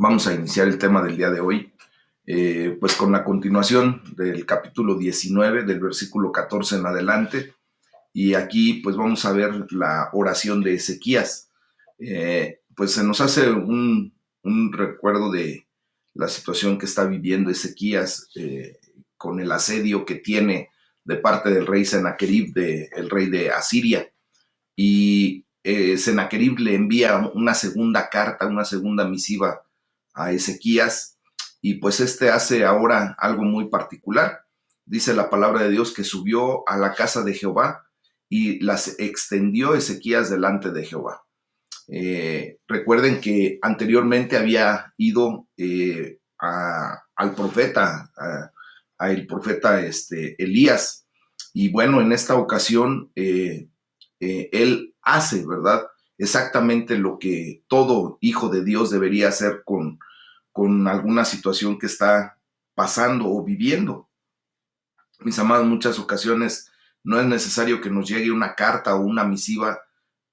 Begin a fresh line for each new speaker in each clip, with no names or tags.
Vamos a iniciar el tema del día de hoy, pues con la continuación del capítulo 19, del versículo 14 en adelante. Y aquí pues vamos a ver la oración de Ezequías. Pues se nos hace un recuerdo de la situación que está viviendo Ezequías con el asedio que tiene de parte del rey Sennacherib, el rey de Asiria. Y Sennacherib le envía una segunda carta, una segunda misiva a Ezequías, y pues este hace ahora algo muy particular. Dice la palabra de Dios que subió a la casa de Jehová y las extendió Ezequías delante de Jehová. Recuerden que anteriormente había ido al profeta, a el profeta Elías, y bueno, en esta ocasión él hace, ¿verdad? Exactamente lo que todo hijo de Dios debería hacer con alguna situación que está pasando o viviendo. Mis amados, en muchas ocasiones no es necesario que nos llegue una carta o una misiva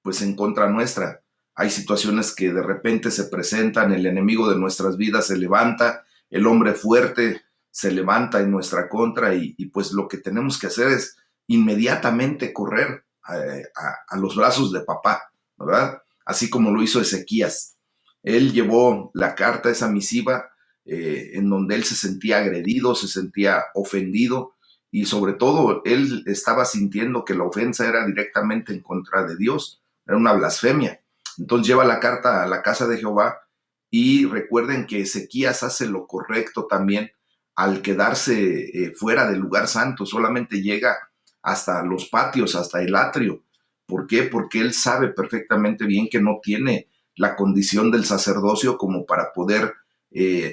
pues en contra nuestra. Hay situaciones que de repente se presentan, el enemigo de nuestras vidas se levanta, el hombre fuerte se levanta en nuestra contra y pues lo que tenemos que hacer es inmediatamente correr a los brazos de papá, ¿verdad? Así como lo hizo Ezequías. Él llevó la carta, esa misiva, en donde él se sentía agredido, se sentía ofendido, y sobre todo él estaba sintiendo que la ofensa era directamente en contra de Dios, era una blasfemia. Entonces lleva la carta a la casa de Jehová, y recuerden que Ezequías hace lo correcto también al quedarse fuera del lugar santo, solamente llega hasta los patios, hasta el atrio. ¿Por qué? Porque él sabe perfectamente bien que no tiene la condición del sacerdocio como para poder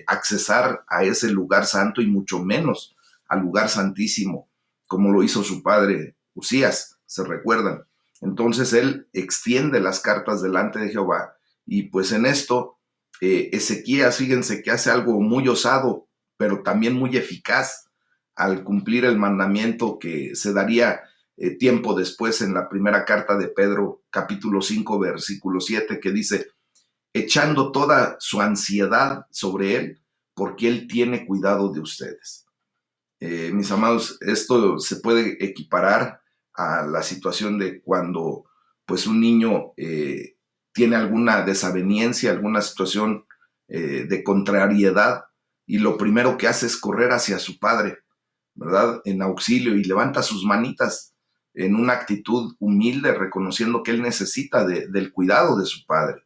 accesar a ese lugar santo, y mucho menos al lugar santísimo, como lo hizo su padre Usías, se recuerdan. Entonces él extiende las cartas delante de Jehová, y pues en esto Ezequías, fíjense que hace algo muy osado, pero también muy eficaz al cumplir el mandamiento que se daría tiempo después en la primera carta de Pedro, capítulo 5, versículo 7, que dice: echando toda su ansiedad sobre él, porque él tiene cuidado de ustedes. Mis amados, esto se puede equiparar a la situación de cuando pues un niño tiene alguna desaveniencia, alguna situación de contrariedad, y lo primero que hace es correr hacia su padre, ¿verdad? En auxilio, y levanta sus manitas en una actitud humilde, reconociendo que él necesita del cuidado de su padre.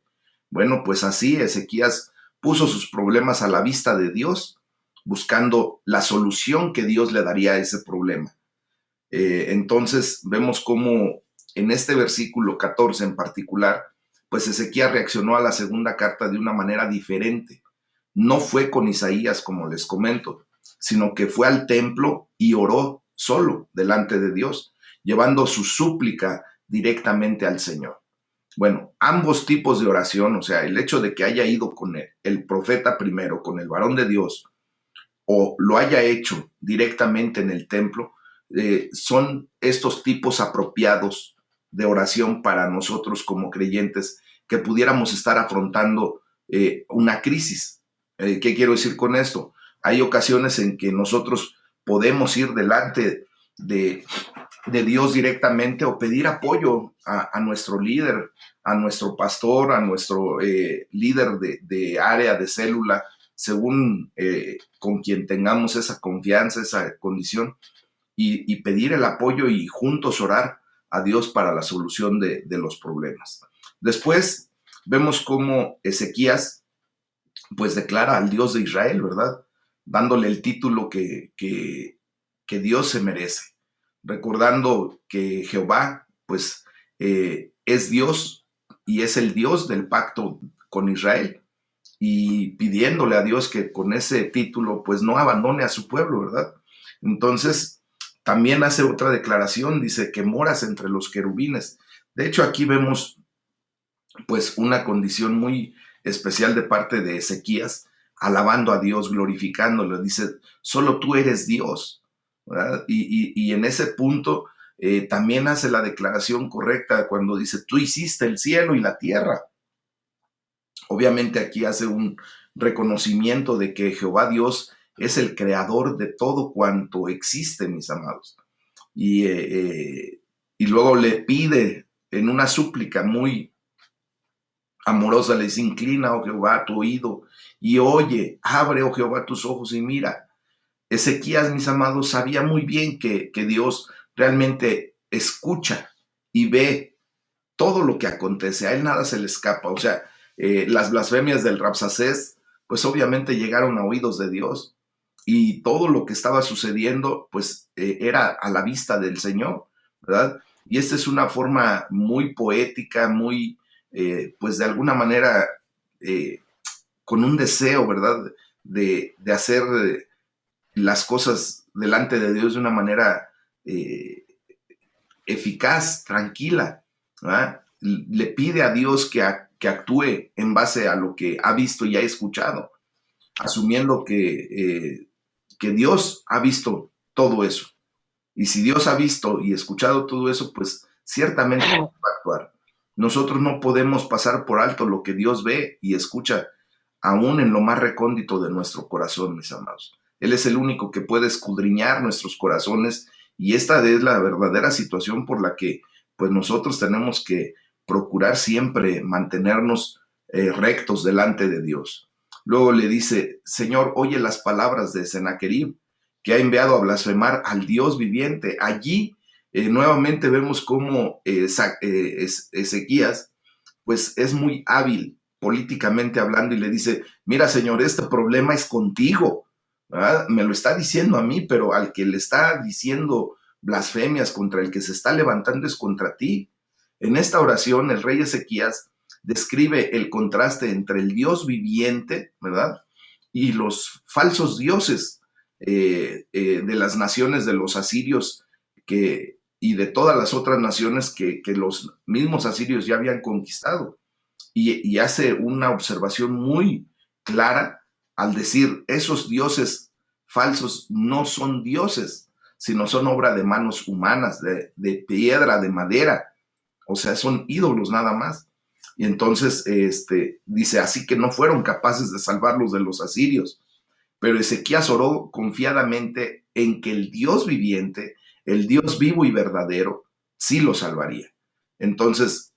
Bueno, pues así Ezequías puso sus problemas a la vista de Dios, buscando la solución que Dios le daría a ese problema. Entonces vemos cómo en este versículo 14 en particular, pues Ezequías reaccionó a la segunda carta de una manera diferente. No fue con Isaías, como les comento, sino que fue al templo y oró solo delante de Dios, llevando su súplica directamente al Señor. Bueno, ambos tipos de oración, o sea, el hecho de que haya ido con el profeta primero, con el varón de Dios, o lo haya hecho directamente en el templo, son estos tipos apropiados de oración para nosotros como creyentes que pudiéramos estar afrontando una crisis. ¿Qué quiero decir con esto? Hay ocasiones en que nosotros podemos ir delante de Dios directamente, o pedir apoyo a nuestro líder, a nuestro pastor, a nuestro líder de área, de célula, según con quien tengamos esa confianza, esa condición, y pedir el apoyo y juntos orar a Dios para la solución de los problemas. Después vemos cómo Ezequías pues declara al Dios de Israel, ¿verdad? Dándole el título que Dios se merece, recordando que Jehová pues es Dios, y es el Dios del pacto con Israel, y pidiéndole a Dios que con ese título pues no abandone a su pueblo, ¿verdad? Entonces también hace otra declaración, dice que moras entre los querubines. De hecho, aquí vemos pues una condición muy especial de parte de Ezequías, alabando a Dios, glorificándolo. Dice: solo tú eres Dios, ¿verdad? Y en ese punto también hace la declaración correcta cuando dice: tú hiciste el cielo y la tierra. Obviamente aquí hace un reconocimiento de que Jehová Dios es el creador de todo cuanto existe, mis amados. Y, y luego le pide en una súplica muy amorosa, le dice: inclina, oh Jehová, tu oído y oye, abre, oh Jehová, tus ojos y mira. Ezequías, mis amados, sabía muy bien que Dios realmente escucha y ve todo lo que acontece. A él nada se le escapa. O sea, las blasfemias del Rabsacés, pues obviamente llegaron a oídos de Dios. Y todo lo que estaba sucediendo, pues era a la vista del Señor, ¿verdad? Y esta es una forma muy poética, muy, pues de alguna manera, eh, con un deseo, ¿verdad? De hacer las cosas delante de Dios de una manera eh, eficaz, tranquila, ¿verdad? Le pide a Dios que actúe en base a lo que ha visto y ha escuchado, asumiendo que Dios ha visto todo eso. Y si Dios ha visto y escuchado todo eso, pues ciertamente va a actuar. Nosotros no podemos pasar por alto lo que Dios ve y escucha, aún en lo más recóndito de nuestro corazón, mis amados. Él es el único que puede escudriñar nuestros corazones, y esta es la verdadera situación por la que pues nosotros tenemos que procurar siempre mantenernos rectos delante de Dios. Luego le dice: Señor, oye las palabras de Sennacherib, que ha enviado a blasfemar al Dios viviente. Allí nuevamente vemos cómo Ezequías pues es muy hábil políticamente hablando y le dice: mira, Señor, este problema es contigo, ¿verdad? Me lo está diciendo a mí, pero al que le está diciendo blasfemias, contra el que se está levantando, es contra ti. En esta oración el rey Ezequías describe el contraste entre el Dios viviente, ¿verdad?, y los falsos dioses de las naciones de los asirios y de todas las otras naciones que los mismos asirios ya habían conquistado. Y hace una observación muy clara al decir: esos dioses falsos no son dioses, sino son obra de manos humanas, de piedra, de madera. O sea, son ídolos nada más. Y entonces dice: así que no fueron capaces de salvarlos de los asirios. Pero Ezequías oró confiadamente en que el Dios viviente, el Dios vivo y verdadero, sí lo salvaría. Entonces,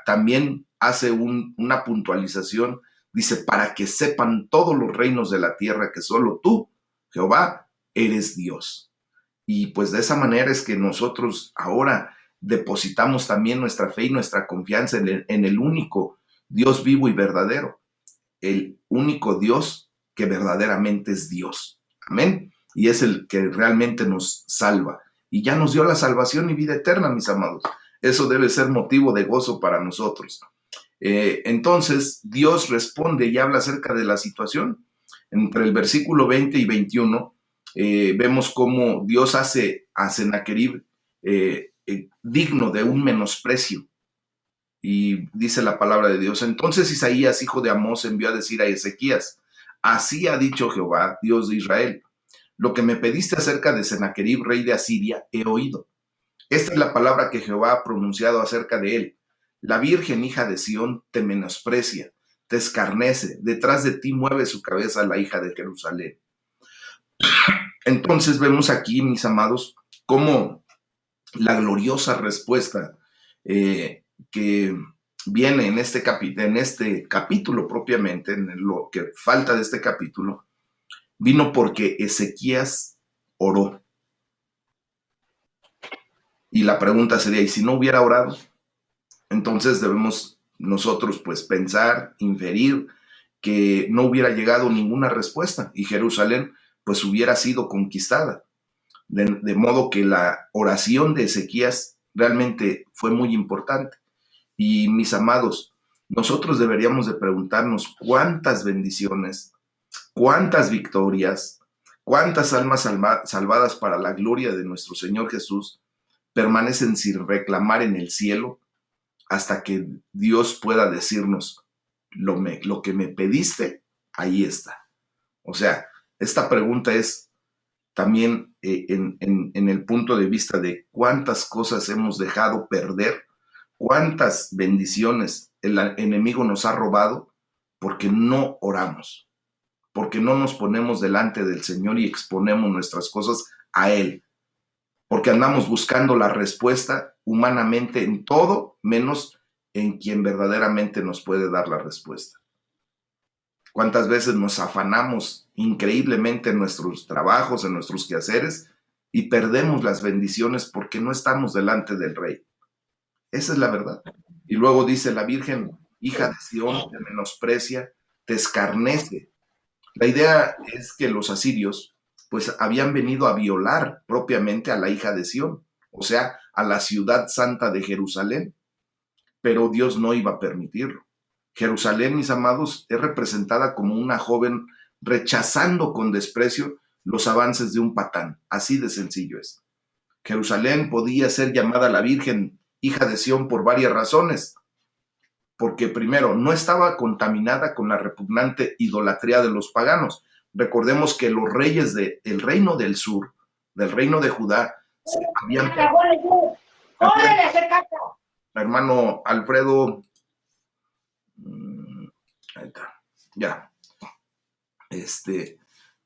también hace una puntualización, dice: para que sepan todos los reinos de la tierra que solo tú, Jehová, eres Dios. Y pues de esa manera es que nosotros ahora depositamos también nuestra fe y nuestra confianza en el único Dios vivo y verdadero, el único Dios que verdaderamente es Dios. Amén. Y es el que realmente nos salva. Y ya nos dio la salvación y vida eterna, mis amados. Eso debe ser motivo de gozo para nosotros. Entonces, Dios responde y habla acerca de la situación. Entre el versículo 20 y 21, vemos cómo Dios hace a Sennacherib digno de un menosprecio. Y dice la palabra de Dios: entonces Isaías, hijo de Amós, envió a decir a Ezequías: así ha dicho Jehová, Dios de Israel, lo que me pediste acerca de Sennacherib, rey de Asiria, he oído. Esta es la palabra que Jehová ha pronunciado acerca de él. La virgen hija de Sión te menosprecia, te escarnece, detrás de ti mueve su cabeza la hija de Jerusalén. Entonces vemos aquí, mis amados, cómo la gloriosa respuesta que viene en este capítulo propiamente, en lo que falta de este capítulo, vino porque Ezequías oró. Y la pregunta sería: ¿y si no hubiera orado? Entonces debemos nosotros pues pensar, inferir que no hubiera llegado ninguna respuesta y Jerusalén pues hubiera sido conquistada. De modo que la oración de Ezequías realmente fue muy importante. Y mis amados, nosotros deberíamos de preguntarnos cuántas bendiciones, cuántas victorias, cuántas almas salvadas para la gloria de nuestro Señor Jesús permanecen sin reclamar en el cielo hasta que Dios pueda decirnos: lo que me pediste, ahí está. O sea, esta pregunta es también en el punto de vista de cuántas cosas hemos dejado perder, cuántas bendiciones el enemigo nos ha robado porque no oramos, porque no nos ponemos delante del Señor y exponemos nuestras cosas a Él, porque andamos buscando la respuesta humanamente en todo, menos en quien verdaderamente nos puede dar la respuesta. ¿Cuántas veces nos afanamos increíblemente en nuestros trabajos, en nuestros quehaceres, y perdemos las bendiciones porque no estamos delante del Rey? Esa es la verdad. Y luego dice la Virgen, hija de Sión, te menosprecia, te escarnece. La idea es que los asirios pues habían venido a violar propiamente a la hija de Sión, o sea, a la ciudad santa de Jerusalén, pero Dios no iba a permitirlo. Jerusalén, mis amados, es representada como una joven rechazando con desprecio los avances de un patán. Así de sencillo es. Jerusalén podía ser llamada la Virgen hija de Sión por varias razones. Porque primero, no estaba contaminada con la repugnante idolatría de los paganos. Recordemos que los reyes del reino del sur, del reino de Judá, se habían... Hermano Alfredo, ahí está, ya.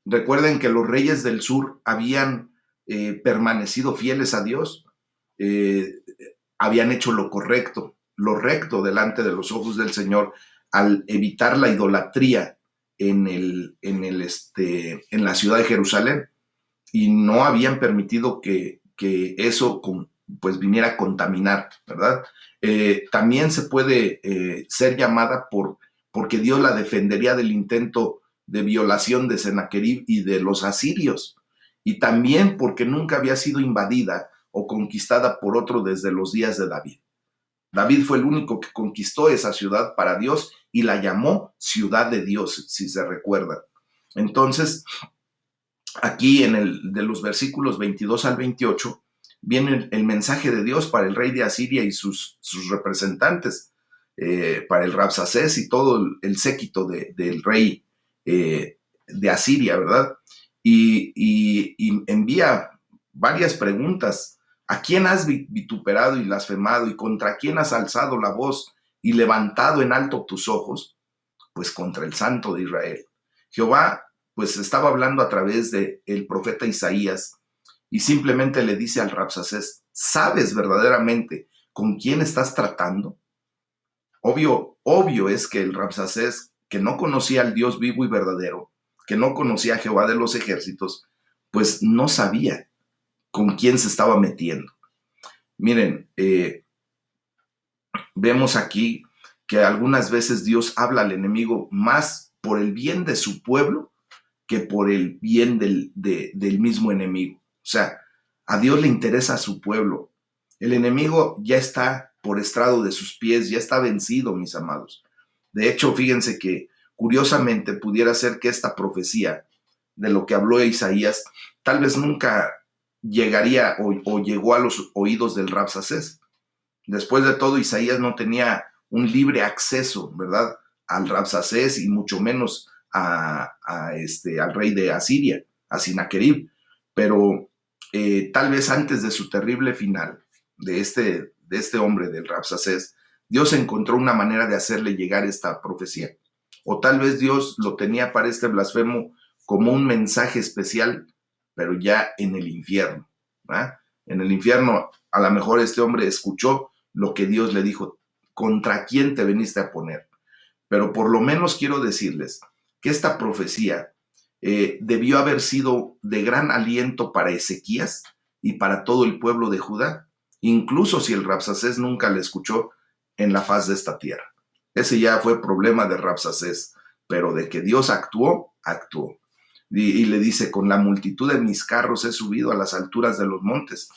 Recuerden que los reyes del sur habían permanecido fieles a Dios, habían hecho lo correcto, lo recto delante de los ojos del Señor, al evitar la idolatría en la ciudad de Jerusalén, y no habían permitido que eso pues viniera a contaminar, ¿verdad? También se puede ser llamada porque Dios la defendería del intento de violación de Sennacherib y de los asirios, y también porque nunca había sido invadida o conquistada por otro desde los días de David. David fue el único que conquistó esa ciudad para Dios y la llamó ciudad de Dios, si se recuerdan. Entonces, aquí de los versículos 22 al 28, viene el mensaje de Dios para el rey de Asiria y sus representantes, para el Rabsacés y todo el séquito del rey de Asiria, ¿verdad? Y envía varias preguntas. ¿A quién has vituperado y blasfemado, y contra quién has alzado la voz y levantado en alto tus ojos? Pues contra el Santo de Israel. Jehová pues estaba hablando a través del profeta Isaías, y simplemente le dice al Rabsacés, ¿sabes verdaderamente con quién estás tratando? Obvio es que el Rabsacés, que no conocía al Dios vivo y verdadero, que no conocía a Jehová de los ejércitos, pues no sabía con quién se estaba metiendo. Miren, vemos aquí que algunas veces Dios habla al enemigo más por el bien de su pueblo que por el bien del mismo enemigo. O sea, a Dios le interesa a su pueblo. El enemigo ya está por estrado de sus pies, ya está vencido, mis amados. De hecho, fíjense que curiosamente pudiera ser que esta profecía de lo que habló Isaías tal vez nunca llegaría o llegó a los oídos del Rabsacés. Después de todo, Isaías no tenía un libre acceso, ¿verdad?, al Rabsacés, y mucho menos al rey de Asiria, a Sennacherib. Pero tal vez antes de su terrible final, de este hombre del Rabsacés, Dios encontró una manera de hacerle llegar esta profecía. O tal vez Dios lo tenía para este blasfemo como un mensaje especial, pero ya en el infierno, ¿verdad? En el infierno, a lo mejor este hombre escuchó lo que Dios le dijo: ¿contra quién te viniste a poner? Pero por lo menos quiero decirles que esta profecía debió haber sido de gran aliento para Ezequías y para todo el pueblo de Judá, incluso si el Rabsacés nunca le escuchó en la faz de esta tierra. Ese ya fue problema de Rabsacés, pero de que Dios actuó, actuó. Y le dice: con la multitud de mis carros he subido a las alturas de los montes.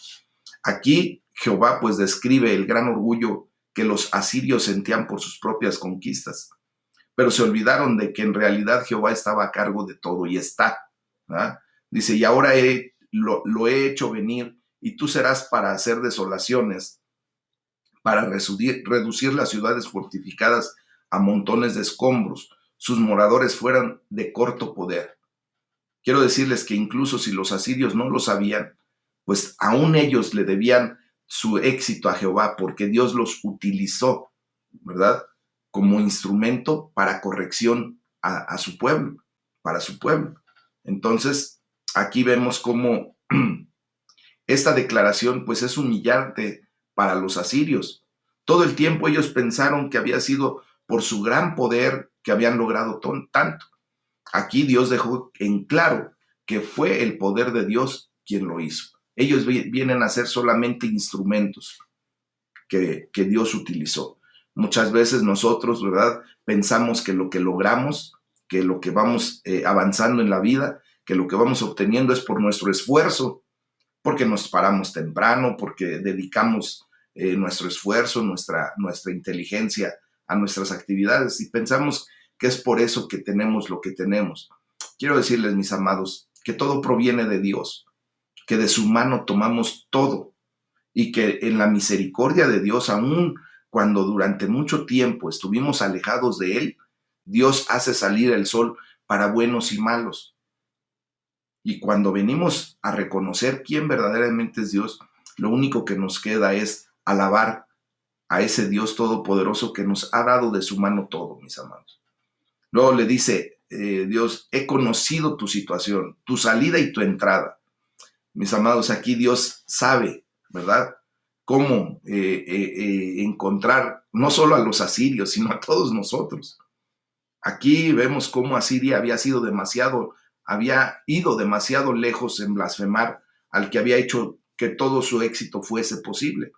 Aquí Jehová pues describe el gran orgullo que los asirios sentían por sus propias conquistas, pero se olvidaron de que en realidad Jehová estaba a cargo de todo, y está, ¿verdad? Dice: y ahora lo he hecho venir, y tú serás para hacer desolaciones, para reducir las ciudades fortificadas a montones de escombros, sus moradores fueran de corto poder. Quiero decirles que incluso si los asirios no lo sabían, pues aún ellos le debían su éxito a Jehová, porque Dios los utilizó, ¿verdad?, como instrumento para corrección a su pueblo, para su pueblo. Entonces, aquí vemos cómo esta declaración pues es humillante para los asirios. Todo el tiempo ellos pensaron que había sido por su gran poder que habían logrado tanto. Aquí Dios dejó en claro que fue el poder de Dios quien lo hizo. Ellos vienen a ser solamente instrumentos que Dios utilizó. Muchas veces nosotros, ¿verdad? Pensamos que lo que logramos, que lo que vamos avanzando en la vida, que lo que vamos obteniendo es por nuestro esfuerzo, porque nos paramos temprano, porque dedicamos nuestro esfuerzo, nuestra inteligencia a nuestras actividades y pensamos que es por eso que tenemos lo que tenemos. Quiero decirles, mis amados, que todo proviene de Dios, que de su mano tomamos todo y que en la misericordia de Dios, aun cuando durante mucho tiempo estuvimos alejados de Él, Dios hace salir el sol para buenos y malos. Y cuando venimos a reconocer quién verdaderamente es Dios, lo único que nos queda es alabar a ese Dios todopoderoso que nos ha dado de su mano todo, mis amados. Luego le dice Dios, he conocido tu situación, tu salida y tu entrada. Mis amados, aquí Dios sabe, ¿verdad? Cómo encontrar no solo a los asirios, sino a todos nosotros. Aquí vemos cómo Asiria había ido demasiado lejos en blasfemar al que había hecho que todo su éxito fuese posible.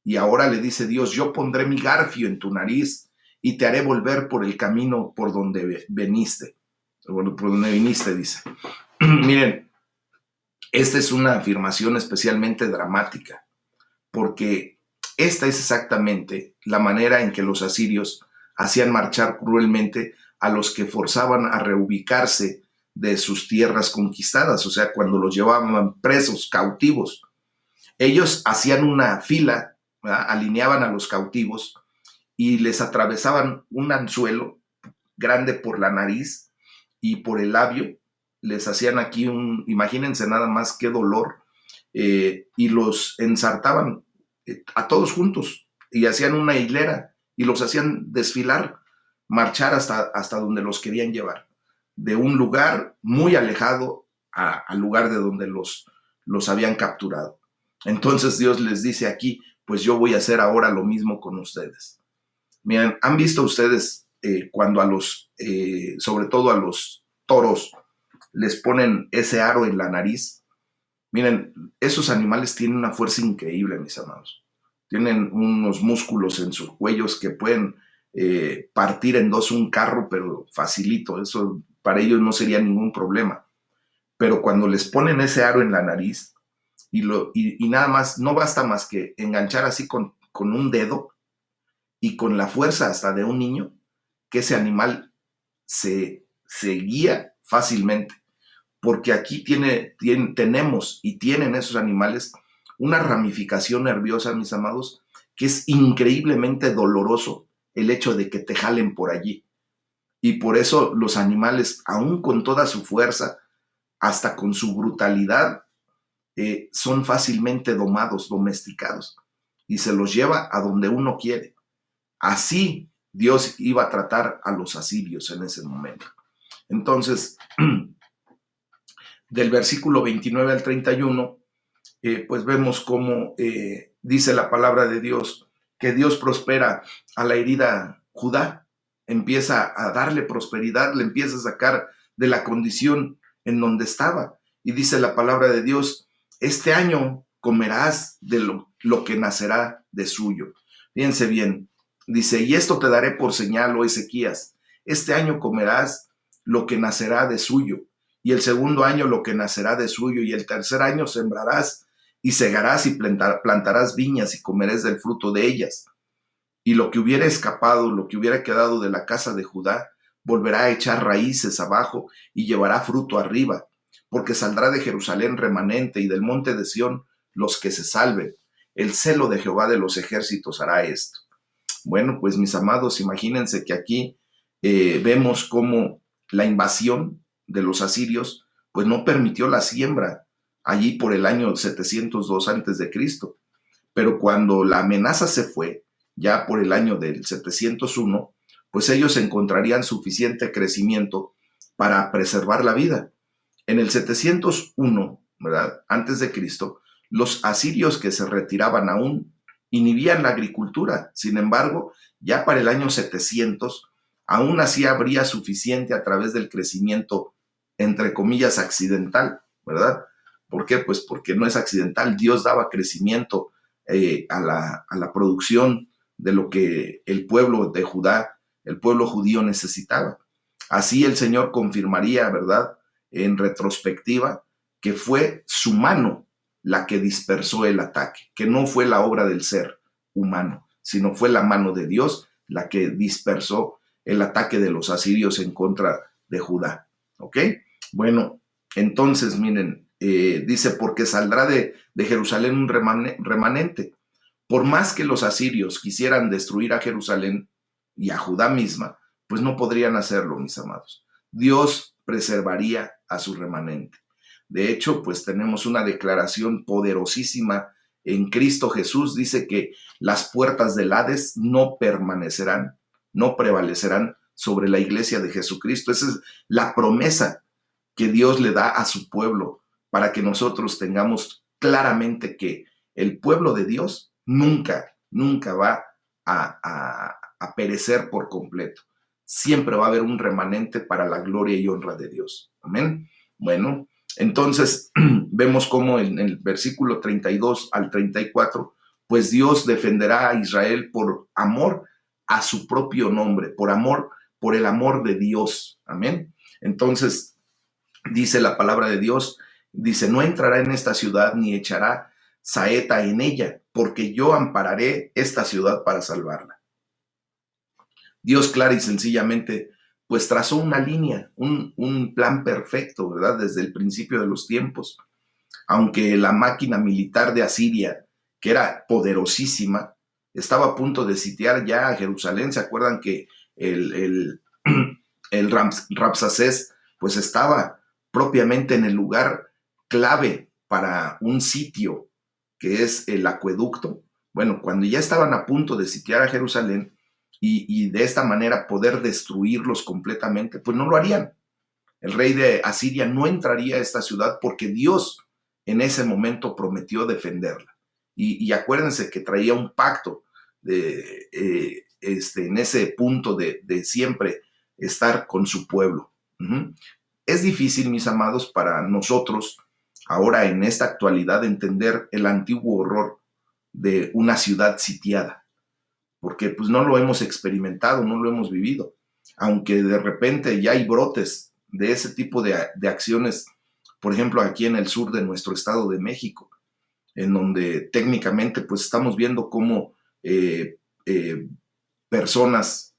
Y ahora le dice Dios, yo pondré mi garfio en tu nariz y te haré volver por el camino por donde viniste. Por donde viniste, dice. Miren, esta es una afirmación especialmente dramática, porque esta es exactamente la manera en que los asirios hacían marchar cruelmente a los que forzaban a reubicarse de sus tierras conquistadas, o sea, cuando los llevaban presos, cautivos. Ellos hacían una fila, ¿verdad? Alineaban a los cautivos y les atravesaban un anzuelo grande por la nariz y por el labio. Les hacían aquí imagínense nada más qué dolor, y los ensartaban a todos juntos y hacían una hilera y los hacían desfilar, marchar hasta donde los querían llevar, de un lugar muy alejado al lugar de donde los habían capturado. Entonces Dios les dice aquí, pues yo voy a hacer ahora lo mismo con ustedes. Miren, ¿han visto ustedes cuando sobre todo a los toros, les ponen ese aro en la nariz? Miren, esos animales tienen una fuerza increíble, mis amados. Tienen unos músculos en sus cuellos que pueden partir en dos un carro, pero facilito. Eso para ellos no sería ningún problema. Pero cuando les ponen ese aro en la nariz y nada más, no basta más que enganchar así con un dedo y con la fuerza hasta de un niño, que ese animal se guía fácilmente, porque aquí tenemos y tienen esos animales una ramificación nerviosa, mis amados, que es increíblemente doloroso el hecho de que te jalen por allí. Y por eso los animales, aún con toda su fuerza, hasta con su brutalidad, son fácilmente domados, domesticados, y se los lleva a donde uno quiere. Así Dios iba a tratar a los asirios en ese momento. Entonces, del versículo 29 al 31, pues vemos cómo dice la palabra de Dios, que Dios prospera a la herida Judá, empieza a darle prosperidad, le empieza a sacar de la condición en donde estaba. Y dice la palabra de Dios, este año comerás de lo que nacerá de suyo. Fíjense bien, dice, y esto te daré por señal, oh Ezequías, este año comerás lo que nacerá de suyo, y el segundo año lo que nacerá de suyo, y el tercer año sembrarás y segarás y plantarás viñas y comerás del fruto de ellas. Y lo que hubiera escapado, lo que hubiera quedado de la casa de Judá, volverá a echar raíces abajo y llevará fruto arriba, porque saldrá de Jerusalén remanente y del monte de Sión los que se salven. El celo de Jehová de los ejércitos hará esto. Bueno, pues mis amados, imagínense que aquí vemos cómo la invasión de los asirios pues no permitió la siembra allí por el año 702 antes de Cristo. Pero cuando la amenaza se fue, ya por el año del 701, pues ellos encontrarían suficiente crecimiento para preservar la vida. En el 701, ¿verdad?, antes de Cristo, los asirios que se retiraban aún inhibían la agricultura. Sin embargo, ya para el año 700, aún así habría suficiente a través del crecimiento, entre comillas, accidental, ¿verdad? ¿Por qué? Pues porque no es accidental. Dios daba crecimiento a la producción de lo que el pueblo de Judá, el pueblo judío necesitaba. Así el Señor confirmaría, ¿verdad?, en retrospectiva, que fue su mano la que dispersó el ataque, que no fue la obra del ser humano, sino fue la mano de Dios la que dispersó el ataque de los asirios en contra de Judá. ¿Ok? Bueno, entonces miren, dice, porque saldrá de Jerusalén un remanente. Por más que los asirios quisieran destruir a Jerusalén y a Judá misma, pues no podrían hacerlo, mis amados. Dios preservaría a su remanente. De hecho, pues tenemos una declaración poderosísima en Cristo Jesús. Dice que las puertas del Hades no permanecerán, no prevalecerán sobre la iglesia de Jesucristo. Esa es la promesa que Dios le da a su pueblo para que nosotros tengamos claramente que el pueblo de Dios nunca va a perecer por completo. Siempre va a haber un remanente para la gloria y honra de Dios. Amén. Bueno, entonces vemos cómo en el versículo 32 al 34, pues Dios defenderá a Israel por amor a su propio nombre, por el amor de Dios. Amén. Entonces, dice la palabra de Dios, dice, no entrará en esta ciudad ni echará saeta en ella, porque yo ampararé esta ciudad para salvarla. Dios clara y sencillamente pues trazó una línea, un plan perfecto, ¿verdad? Desde el principio de los tiempos. Aunque la máquina militar de Asiria, que era poderosísima, estaba a punto de sitiar ya a Jerusalén. ¿Se acuerdan que el Rapsacés pues estaba propiamente en el lugar clave para un sitio, que es el acueducto? Bueno, cuando ya estaban a punto de sitiar a Jerusalén y de esta manera poder destruirlos completamente, pues no lo harían. El rey de Asiria no entraría a esta ciudad porque Dios en ese momento prometió defenderla. Y acuérdense que traía un pacto en ese punto de siempre estar con su pueblo. Es difícil, mis amados, para nosotros ahora en esta actualidad entender el antiguo horror de una ciudad sitiada, porque pues no lo hemos experimentado, no lo hemos vivido, aunque de repente ya hay brotes de ese tipo de acciones, por ejemplo, aquí en el sur de nuestro estado de México, en donde técnicamente pues estamos viendo cómo eh, personas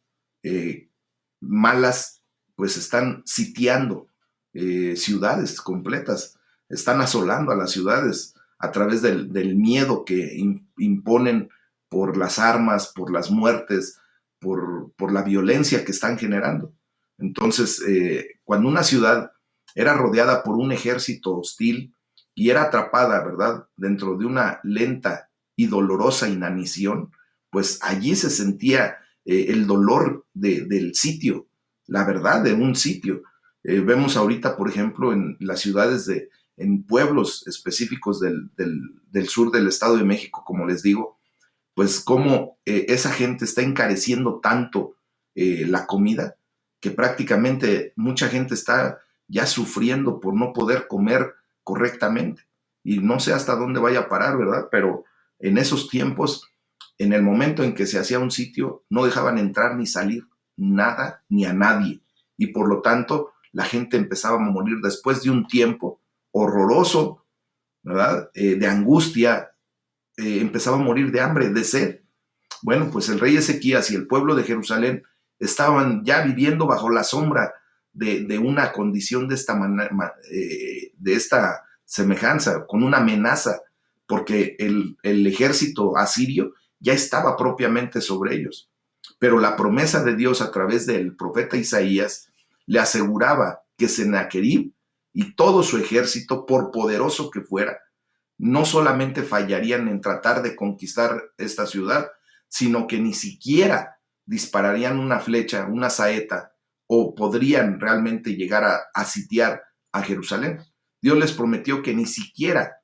malas pues están sitiando ciudades completas, están asolando a las ciudades a través del miedo que imponen por las armas, por las muertes, por la violencia que están generando. Entonces, cuando una ciudad era rodeada por un ejército hostil y era atrapada, ¿verdad?, dentro de una lenta y dolorosa inanición, pues allí se sentía el dolor del sitio, la verdad de un sitio. Vemos ahorita, por ejemplo, en las ciudades en pueblos específicos del sur del Estado de México, como les digo, pues cómo esa gente está encareciendo tanto la comida que prácticamente mucha gente está ya sufriendo por no poder comer correctamente. Y no sé hasta dónde vaya a parar, ¿verdad? Pero en esos tiempos, en el momento en que se hacía un sitio, no dejaban entrar ni salir nada ni a nadie. Y por lo tanto, la gente empezaba a morir después de un tiempo horroroso, ¿verdad? De angustia, empezaba a morir de hambre, de sed. Bueno, pues el rey Ezequías y el pueblo de Jerusalén estaban ya viviendo bajo la sombra de una condición de esta semejanza, con una amenaza, porque el ejército asirio ya estaba propiamente sobre ellos. Pero la promesa de Dios a través del profeta Isaías le aseguraba que Sennacherib y todo su ejército, por poderoso que fuera, no solamente fallarían en tratar de conquistar esta ciudad, sino que ni siquiera dispararían una flecha, una saeta, o podrían realmente llegar a sitiar a Jerusalén. Dios les prometió que ni siquiera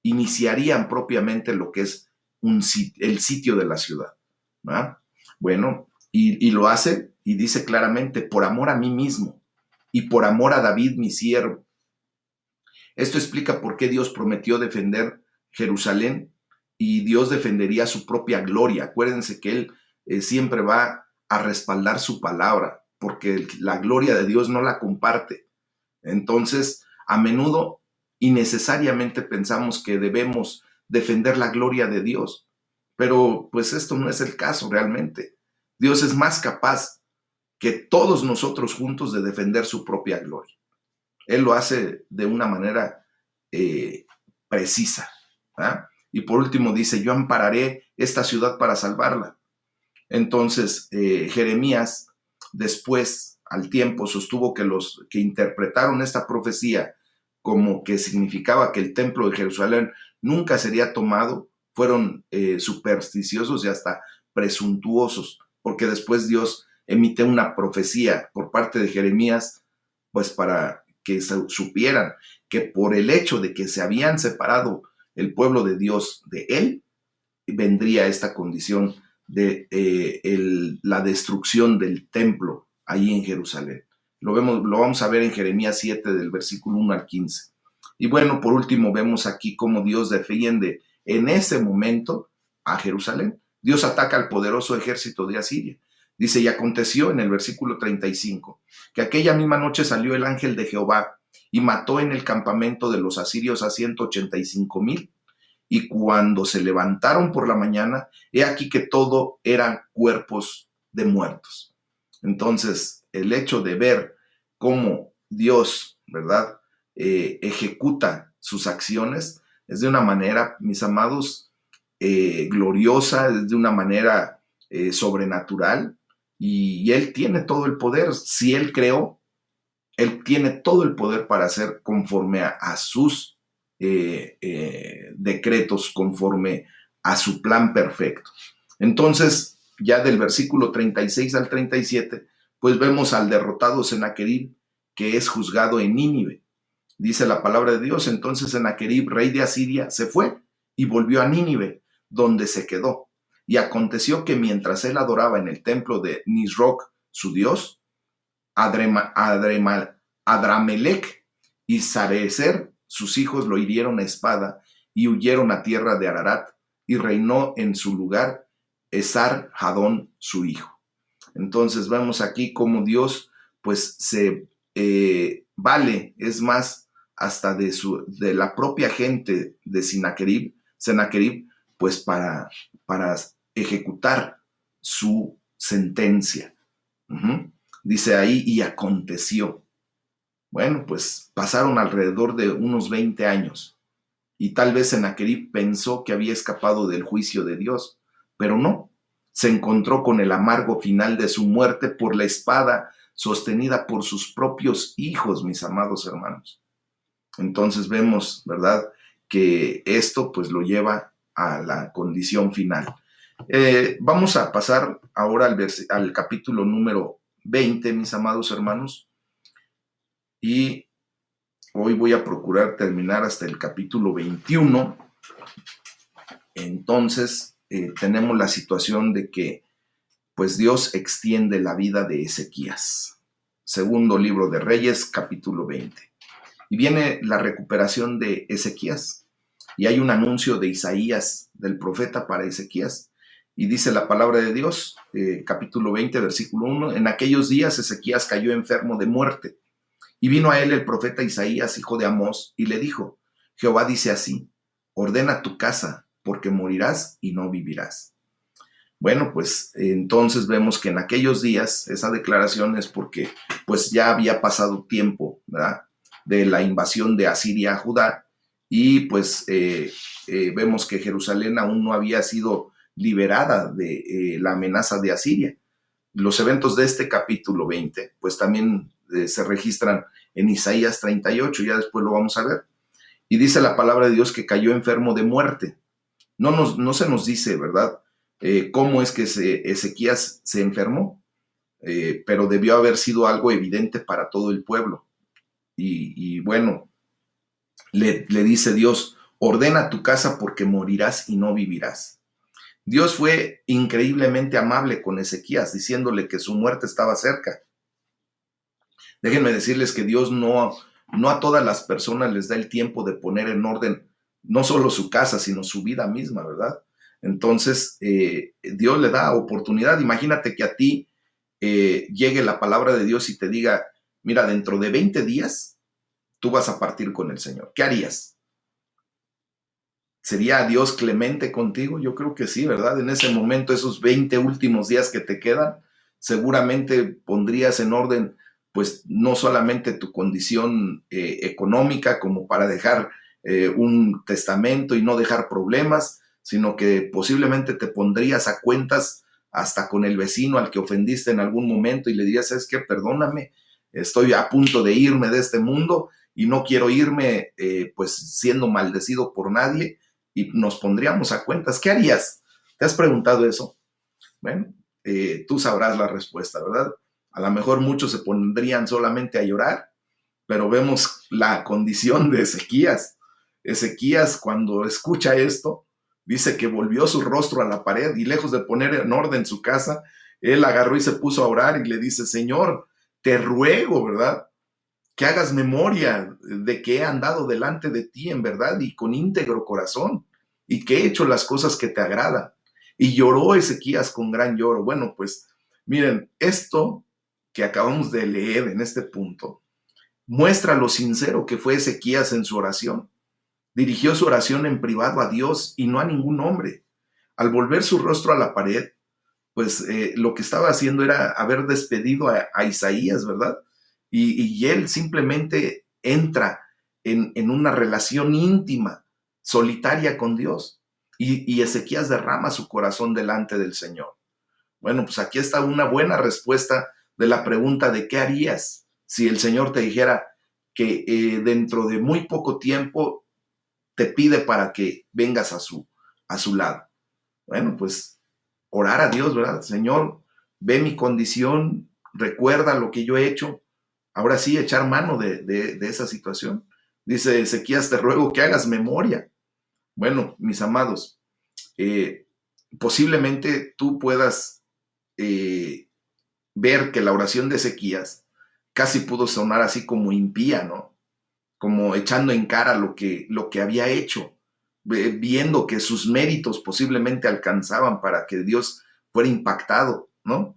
iniciarían propiamente lo que es el sitio de la ciudad, ¿verdad? Bueno, y lo hace y dice claramente, por amor a mí mismo y por amor a David, mi siervo. Esto explica por qué Dios prometió defender Jerusalén y Dios defendería su propia gloria. Acuérdense que Él siempre va a respaldar su palabra, porque la gloria de Dios no la comparte. Entonces, a menudo y necesariamente pensamos que debemos defender la gloria de Dios, pero pues esto no es el caso realmente. Dios es más capaz que todos nosotros juntos de defender su propia gloria. Él lo hace de una manera eh, precisa. ¿Ah? Y por último dice, yo ampararé esta ciudad para salvarla. Entonces, Jeremías, después, al tiempo, sostuvo que los que interpretaron esta profecía como que significaba que el templo de Jerusalén nunca sería tomado, fueron supersticiosos y hasta presuntuosos, porque después Dios emite una profecía por parte de Jeremías, pues para que supieran que por el hecho de que se habían separado el pueblo de Dios de él, vendría esta condición de la destrucción del templo ahí en Jerusalén. Lo vamos a ver en Jeremías 7 del versículo 1 al 15. Y bueno, por último vemos aquí cómo Dios defiende en ese momento a Jerusalén. Dios ataca al poderoso ejército de Asiria. Dice, y aconteció en el versículo 35, que aquella misma noche salió el ángel de Jehová y mató en el campamento de los asirios a 185,000. Y cuando se levantaron por la mañana, he aquí que todo eran cuerpos de muertos. Entonces, el hecho de ver cómo Dios, ¿verdad?, ejecuta sus acciones es de una manera, mis amados, gloriosa, es de una manera sobrenatural, y Él tiene todo el poder. Si Él creó, Él tiene todo el poder para hacer conforme a sus decretos, conforme a su plan perfecto. Entonces, ya del versículo 36 al 37, pues vemos al derrotado Sennacherib, que es juzgado en Nínive. Dice la palabra de Dios, entonces Sennacherib, rey de Asiria, se fue y volvió a Nínive, donde se quedó. Y aconteció que mientras él adoraba en el templo de Nisroch, su dios, Adramelech y Sarecer, sus hijos, lo hirieron a espada y huyeron a tierra de Ararat, y reinó en su lugar Esar-Hadón, su hijo. Entonces vemos aquí cómo Dios pues se vale, es más, hasta de la propia gente de Sennacherib, pues para ejecutar su sentencia. Dice ahí, y aconteció. Bueno, pues pasaron alrededor de unos 20 años y tal vez Sennacherib pensó que había escapado del juicio de Dios, pero no. Se encontró con el amargo final de su muerte por la espada sostenida por sus propios hijos, mis amados hermanos. Entonces vemos, ¿verdad?, que esto pues lo lleva a la condición final. Vamos a pasar ahora al capítulo número 20, mis amados hermanos, y hoy voy a procurar terminar hasta el capítulo 21. Entonces, tenemos la situación de que pues Dios extiende la vida de Ezequías. Segundo libro de Reyes, capítulo 20. Y viene la recuperación de Ezequías. Y hay un anuncio de Isaías, del profeta, para Ezequías. Y dice la palabra de Dios, capítulo 20, versículo 1, en aquellos días Ezequías cayó enfermo de muerte. Y vino a él el profeta Isaías, hijo de Amós, y le dijo, Jehová dice así, ordena tu casa, porque morirás y no vivirás. Bueno, pues entonces vemos que en aquellos días, esa declaración es porque pues ya había pasado tiempo, ¿verdad?, de la invasión de Asiria a Judá, y pues vemos que Jerusalén aún no había sido liberada de la amenaza de Asiria. Los eventos de este capítulo 20, pues también se registran en Isaías 38, ya después lo vamos a ver. Y dice la palabra de Dios que cayó enfermo de muerte. No se nos dice, ¿verdad?, cómo es que Ezequías se enfermó, pero debió haber sido algo evidente para todo el pueblo. Y bueno, le dice Dios, ordena tu casa porque morirás y no vivirás. Dios fue increíblemente amable con Ezequías, diciéndole que su muerte estaba cerca. Déjenme decirles que Dios no a todas las personas les da el tiempo de poner en orden no solo su casa, sino su vida misma, ¿verdad? Entonces, Dios le da oportunidad. Imagínate que a ti llegue la palabra de Dios y te diga, mira, dentro de 20 días tú vas a partir con el Señor. ¿Qué harías? ¿Sería Dios clemente contigo? Yo creo que sí, ¿verdad? En ese momento, esos 20 últimos días que te quedan, seguramente pondrías en orden, pues, no solamente tu condición económica como para dejar un testamento y no dejar problemas, sino que posiblemente te pondrías a cuentas hasta con el vecino al que ofendiste en algún momento y le dirías, ¿sabes qué? Perdóname, estoy a punto de irme de este mundo y no quiero irme pues siendo maldecido por nadie, y nos pondríamos a cuentas. ¿Qué harías? ¿Te has preguntado eso? Bueno, tú sabrás la respuesta, ¿verdad? A lo mejor muchos se pondrían solamente a llorar, pero vemos la condición de Ezequías. Ezequías, cuando escucha esto, dice que volvió su rostro a la pared y lejos de poner en orden su casa, él agarró y se puso a orar y le dice, Señor, te ruego, ¿verdad? Que hagas memoria de que he andado delante de ti en verdad y con íntegro corazón y que he hecho las cosas que te agradan. Y lloró Ezequías con gran lloro. Bueno, pues miren, esto que acabamos de leer en este punto muestra lo sincero que fue Ezequías en su oración. Dirigió su oración en privado a Dios y no a ningún hombre. Al volver su rostro a la pared, pues lo que estaba haciendo era haber despedido a Isaías, ¿verdad? Y él simplemente entra en una relación íntima, solitaria con Dios. Y Ezequías derrama su corazón delante del Señor. Bueno, pues aquí está una buena respuesta de la pregunta de qué harías si el Señor te dijera que dentro de muy poco tiempo te pide para que vengas a su lado. Bueno, pues orar a Dios, ¿verdad? Señor, ve mi condición, recuerda lo que yo he hecho. Ahora sí, echar mano de esa situación. Dice Ezequías, te ruego que hagas memoria. Bueno, mis amados, eh, posiblemente tú puedas eh, ver que la oración de Ezequías casi pudo sonar así como impía, ¿no? Como echando en cara lo que había hecho, viendo que sus méritos posiblemente alcanzaban para que Dios fuera impactado, ¿no?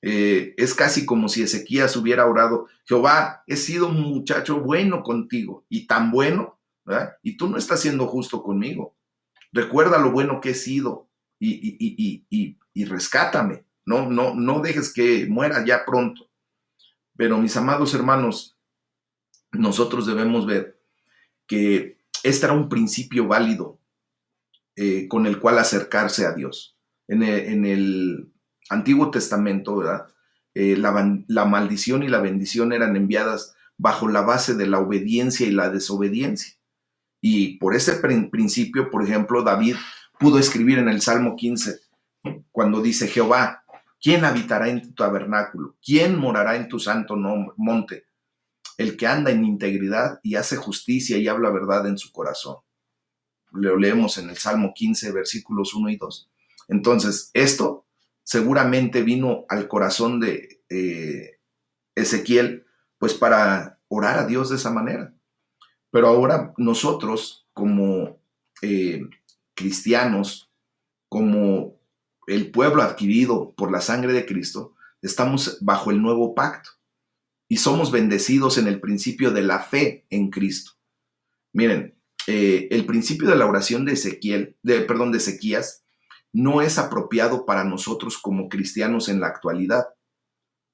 Es casi como si Ezequías hubiera orado, Jehová, he sido un muchacho bueno contigo y tan bueno, ¿verdad? Y tú no estás siendo justo conmigo. Recuerda lo bueno que he sido y rescátame. No dejes que muera ya pronto. Pero mis amados hermanos, nosotros debemos ver que este era un principio válido con el cual acercarse a Dios. En el Antiguo Testamento, ¿verdad? La maldición y la bendición eran enviadas bajo la base de la obediencia y la desobediencia. Y por ese principio, por ejemplo, David pudo escribir en el Salmo 15, cuando dice, Jehová, ¿quién habitará en tu tabernáculo? ¿Quién morará en tu santo monte? El que anda en integridad y hace justicia y habla verdad en su corazón. Lo leemos en el Salmo 15, versículos 1 y 2. Entonces, esto seguramente vino al corazón de Ezequiel, pues para orar a Dios de esa manera. Pero ahora nosotros, como cristianos, como el pueblo adquirido por la sangre de Cristo, estamos bajo el nuevo pacto y somos bendecidos en el principio de la fe en Cristo. Miren, el principio de la oración de de Ezequías, no es apropiado para nosotros como cristianos en la actualidad.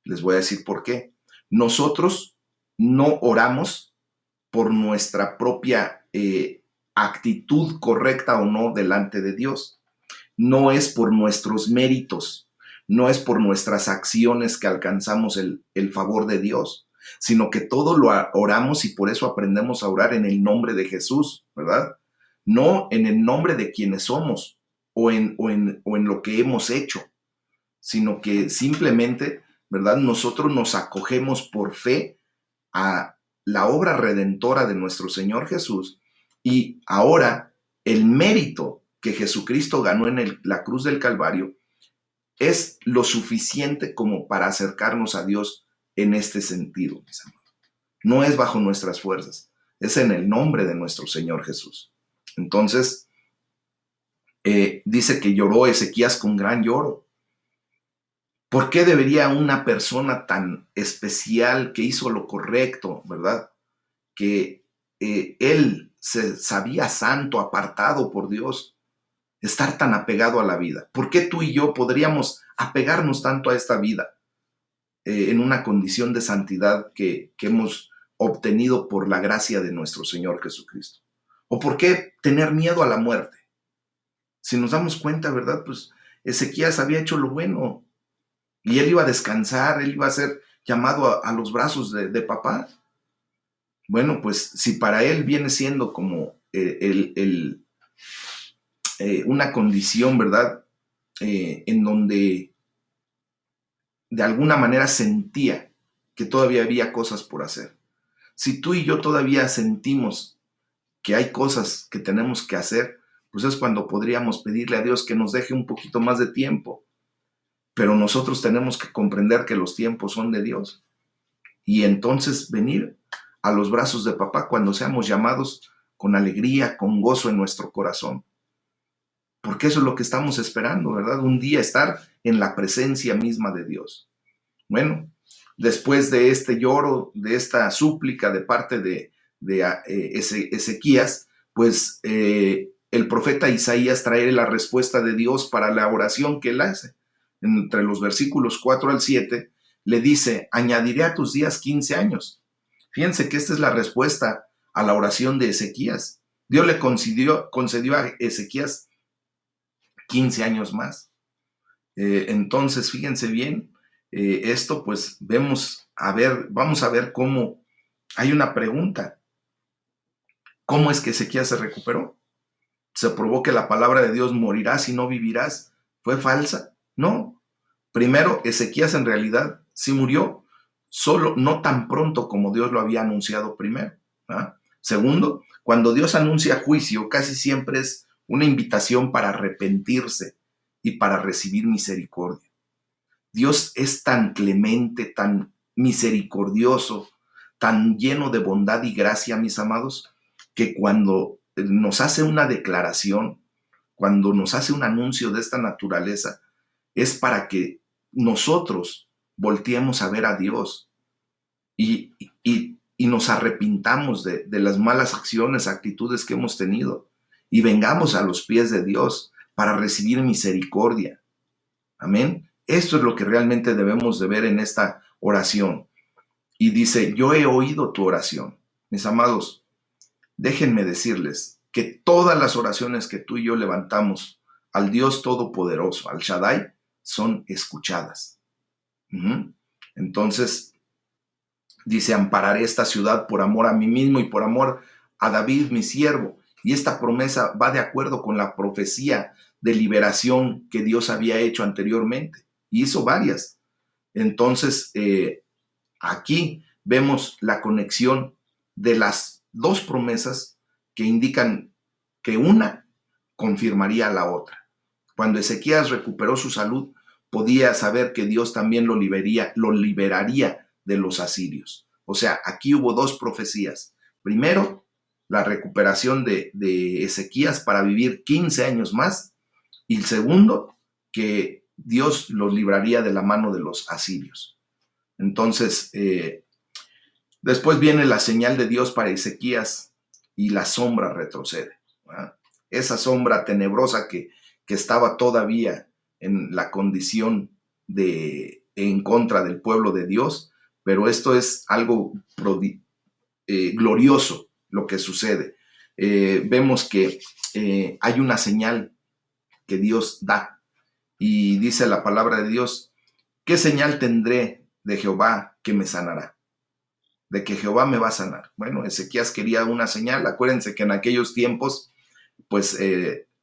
Les voy a decir por qué. Nosotros no oramos por nuestra propia actitud correcta o no delante de Dios. No es por nuestros méritos, no es por nuestras acciones que alcanzamos el favor de Dios, sino que todo lo oramos y por eso aprendemos a orar en el nombre de Jesús, ¿verdad? No en el nombre de quienes somos. o en lo que hemos hecho, sino que simplemente, ¿verdad? Nosotros nos acogemos por fe a la obra redentora de nuestro Señor Jesús, y ahora el mérito que Jesucristo ganó en la cruz del Calvario es lo suficiente como para acercarnos a Dios en este sentido, mis amados. No es bajo nuestras fuerzas, es en el nombre de nuestro Señor Jesús. Entonces, dice que lloró Ezequías con gran lloro. ¿Por qué debería una persona tan especial que hizo lo correcto, verdad? Que él se sabía santo, apartado por Dios, estar tan apegado a la vida? ¿Por qué tú y yo podríamos apegarnos tanto a esta vida en una condición de santidad que hemos obtenido por la gracia de nuestro Señor Jesucristo? ¿O por qué tener miedo a la muerte? Si nos damos cuenta, ¿verdad? Pues Ezequías había hecho lo bueno y él iba a descansar, él iba a ser llamado a los brazos de papá. Bueno, pues si para él viene siendo como una condición, ¿verdad? En donde de alguna manera sentía que todavía había cosas por hacer. Si tú y yo todavía sentimos que hay cosas que tenemos que hacer, pues es cuando podríamos pedirle a Dios que nos deje un poquito más de tiempo. Pero nosotros tenemos que comprender que los tiempos son de Dios. Y entonces venir a los brazos de papá cuando seamos llamados con alegría, con gozo en nuestro corazón. Porque eso es lo que estamos esperando, ¿verdad? Un día estar en la presencia misma de Dios. Bueno, después de este lloro, de esta súplica de parte de Ezequías, pues el profeta Isaías trae la respuesta de Dios para la oración que él hace. Entre los versículos 4 al 7, le dice: añadiré a tus días 15 años. Fíjense que esta es la respuesta a la oración de Ezequías. Dios le concedió a Ezequías 15 años más. Entonces, fíjense bien, esto pues vamos a ver cómo hay una pregunta. ¿Cómo es que Ezequías se recuperó? ¿Se probó que la palabra de Dios morirás y no vivirás fue falsa? No. Primero, Ezequías en realidad sí murió, solo no tan pronto como Dios lo había anunciado primero. ¿Ah? Segundo, cuando Dios anuncia juicio, casi siempre es una invitación para arrepentirse y para recibir misericordia. Dios es tan clemente, tan misericordioso, tan lleno de bondad y gracia, mis amados, que cuando nos hace una declaración, cuando nos hace un anuncio de esta naturaleza, es para que nosotros volteemos a ver a Dios y nos arrepintamos de las malas acciones, actitudes que hemos tenido y vengamos a los pies de Dios para recibir misericordia. Amén. Esto es lo que realmente debemos de ver en esta oración. Y dice: yo he oído tu oración. Mis amados, déjenme decirles que todas las oraciones que tú y yo levantamos al Dios Todopoderoso, al Shaddai, son escuchadas. Entonces, dice: ampararé esta ciudad por amor a mí mismo y por amor a David, mi siervo. Y esta promesa va de acuerdo con la profecía de liberación que Dios había hecho anteriormente. Y hizo varias. Entonces, aquí vemos la conexión de las dos promesas que indican que una confirmaría a la otra. Cuando Ezequías recuperó su salud, podía saber que Dios también lo liberaría de los asirios. O sea, aquí hubo dos profecías. Primero, la recuperación de Ezequías para vivir 15 años más. Y el segundo, que Dios los libraría de la mano de los asirios. Entonces, después viene la señal de Dios para Ezequías y la sombra retrocede. ¿Verdad? Esa sombra tenebrosa que estaba todavía en la condición en contra del pueblo de Dios, pero esto es algo glorioso lo que sucede. Vemos que hay una señal que Dios da y dice la palabra de Dios: ¿qué señal tendré de Jehová que me sanará? De que Jehová me va a sanar. Bueno, Ezequías quería una señal. Acuérdense que en aquellos tiempos, pues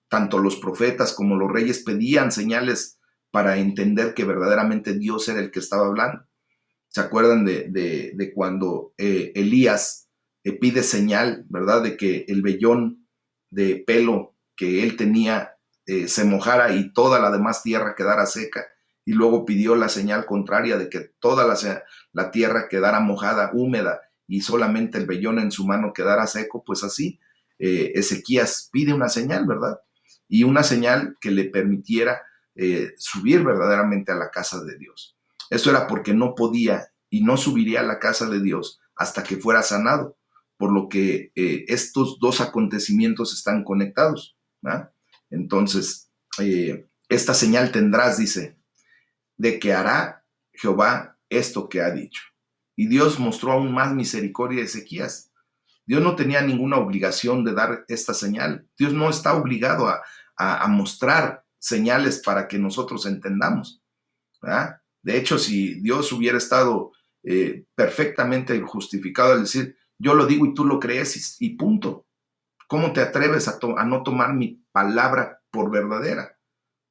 tanto los profetas como los reyes pedían señales para entender que verdaderamente Dios era el que estaba hablando. ¿Se acuerdan de cuando Elías pide señal, verdad? De que el vellón de pelo que él tenía se mojara y toda la demás tierra quedara seca. Y luego pidió la señal contraria de que toda la tierra quedara mojada, húmeda, y solamente el vellón en su mano quedara seco. Pues así, Ezequías pide una señal, ¿verdad? Y una señal que le permitiera subir verdaderamente a la casa de Dios. Eso era porque no podía y no subiría a la casa de Dios hasta que fuera sanado, por lo que estos dos acontecimientos están conectados, ¿verdad? Entonces, esta señal tendrás, dice, de que hará Jehová esto que ha dicho. Y Dios mostró aún más misericordia a Ezequías. Dios no tenía ninguna obligación de dar esta señal. Dios no está obligado a mostrar señales para que nosotros entendamos, ¿verdad? De hecho, si Dios hubiera estado perfectamente justificado al decir, yo lo digo y tú lo crees y punto. ¿Cómo te atreves a no tomar mi palabra por verdadera?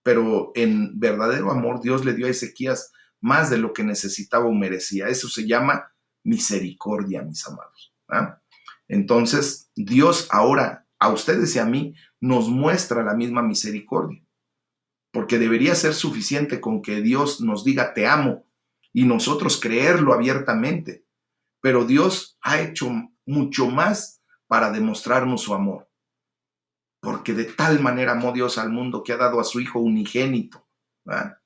Pero en verdadero amor Dios le dio a Ezequías más de lo que necesitaba o merecía. Eso se llama misericordia, mis amados, ¿verdad? Entonces, Dios ahora a ustedes y a mí nos muestra la misma misericordia, porque debería ser suficiente con que Dios nos diga te amo y nosotros creerlo abiertamente, pero Dios ha hecho mucho más para demostrarnos su amor, porque de tal manera amó Dios al mundo que ha dado a su Hijo unigénito, ¿verdad?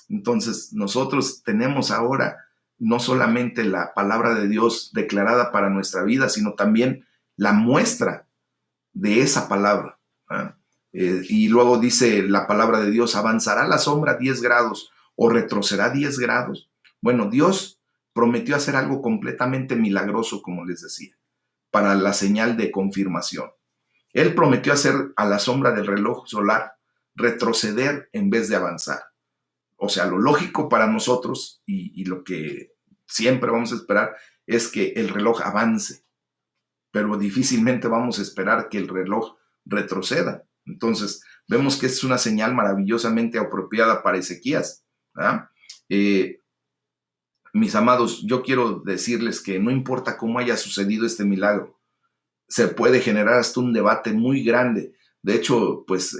Entonces nosotros tenemos ahora no solamente la palabra de Dios declarada para nuestra vida, sino también la muestra de esa palabra, ¿verdad? Y luego dice la palabra de Dios, ¿avanzará la sombra 10 grados o retrocederá 10 grados? Bueno, Dios prometió hacer algo completamente milagroso, como les decía, para la señal de confirmación. Él prometió hacer a la sombra del reloj solar retroceder en vez de avanzar. O sea, lo lógico para nosotros y lo que siempre vamos a esperar es que el reloj avance, pero difícilmente vamos a esperar que el reloj retroceda. Entonces, vemos que es una señal maravillosamente apropiada para Ezequías, ¿verdad? Mis amados, yo quiero decirles que no importa cómo haya sucedido este milagro, se puede generar hasta un debate muy grande. De hecho, pues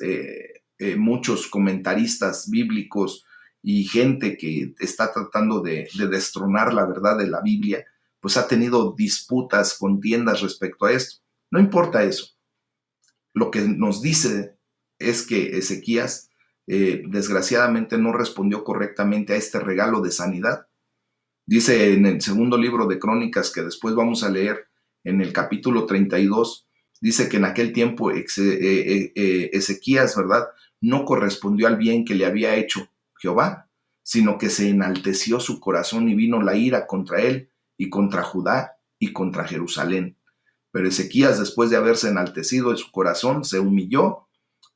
muchos comentaristas bíblicos y gente que está tratando de destronar la verdad de la Biblia, pues ha tenido disputas, contiendas respecto a esto. No importa eso. Lo que nos dice es que Ezequías desgraciadamente no respondió correctamente a este regalo de sanidad. Dice en el segundo libro de Crónicas, que después vamos a leer en el capítulo 32, dice que en aquel tiempo Ezequías, ¿verdad?, no correspondió al bien que le había hecho Jehová, sino que se enalteció su corazón y vino la ira contra él y contra Judá y contra Jerusalén. Pero Ezequías, después de haberse enaltecido en su corazón, se humilló,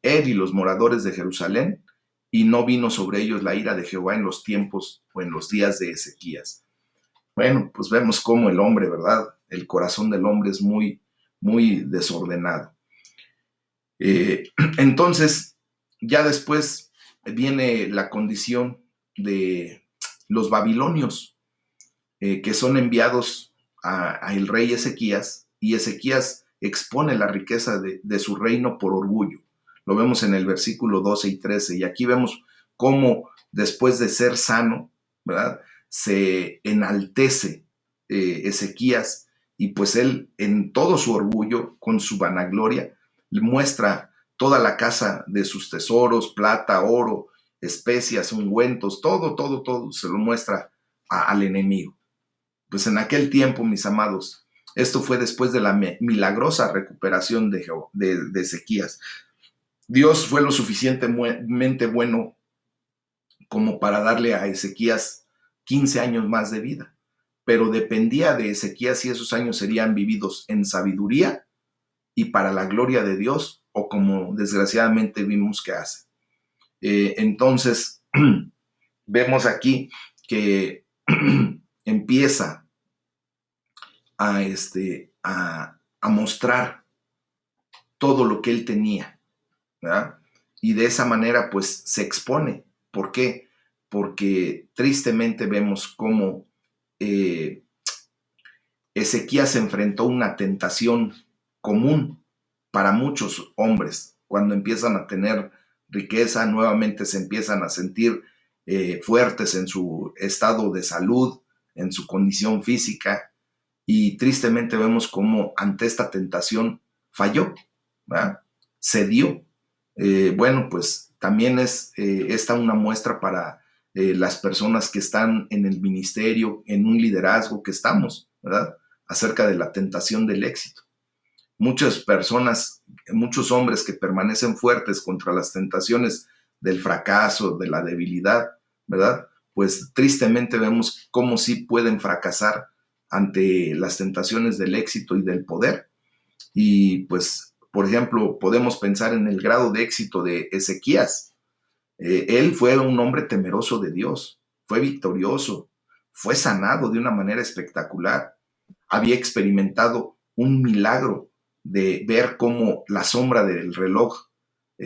él y los moradores de Jerusalén, y no vino sobre ellos la ira de Jehová en los tiempos o en los días de Ezequías. Bueno, pues vemos cómo el hombre, ¿verdad? El corazón del hombre es muy, muy desordenado. Entonces, ya después viene la condición de los babilonios, que son enviados a el rey Ezequías, y Ezequías expone la riqueza de su reino por orgullo. Lo vemos en el versículo 12 y 13, y aquí vemos cómo después de ser sano, ¿verdad?, se enaltece Ezequías, y pues él en todo su orgullo, con su vanagloria, le muestra toda la casa de sus tesoros, plata, oro, especias, ungüentos, todo, se lo muestra al enemigo. Pues en aquel tiempo, mis amados, esto fue después de la milagrosa recuperación de Ezequías. Dios fue lo suficientemente bueno como para darle a Ezequías 15 años más de vida, pero dependía de Ezequías si esos años serían vividos en sabiduría y para la gloria de Dios, o como desgraciadamente vimos que hace. Entonces, vemos aquí que empieza a mostrar todo lo que él tenía, ¿verdad? Y de esa manera pues se expone. ¿Por qué? Porque tristemente vemos cómo eh, Ezequías enfrentó una tentación común para muchos hombres. Cuando empiezan a tener riqueza, nuevamente se empiezan a sentir fuertes en su estado de salud, en su condición física, y tristemente vemos cómo ante esta tentación falló, ¿verdad? Cedió. Bueno, pues también es esta una muestra para las personas que están en el ministerio, en un liderazgo que estamos, ¿verdad? Acerca de la tentación del éxito. Muchas personas, muchos hombres que permanecen fuertes contra las tentaciones del fracaso, de la debilidad, ¿verdad? Pues tristemente vemos cómo sí pueden fracasar ante las tentaciones del éxito y del poder. Y pues, por ejemplo, podemos pensar en el grado de éxito de Ezequías. Él fue un hombre temeroso de Dios, fue victorioso, fue sanado de una manera espectacular, había experimentado un milagro de ver cómo la sombra del reloj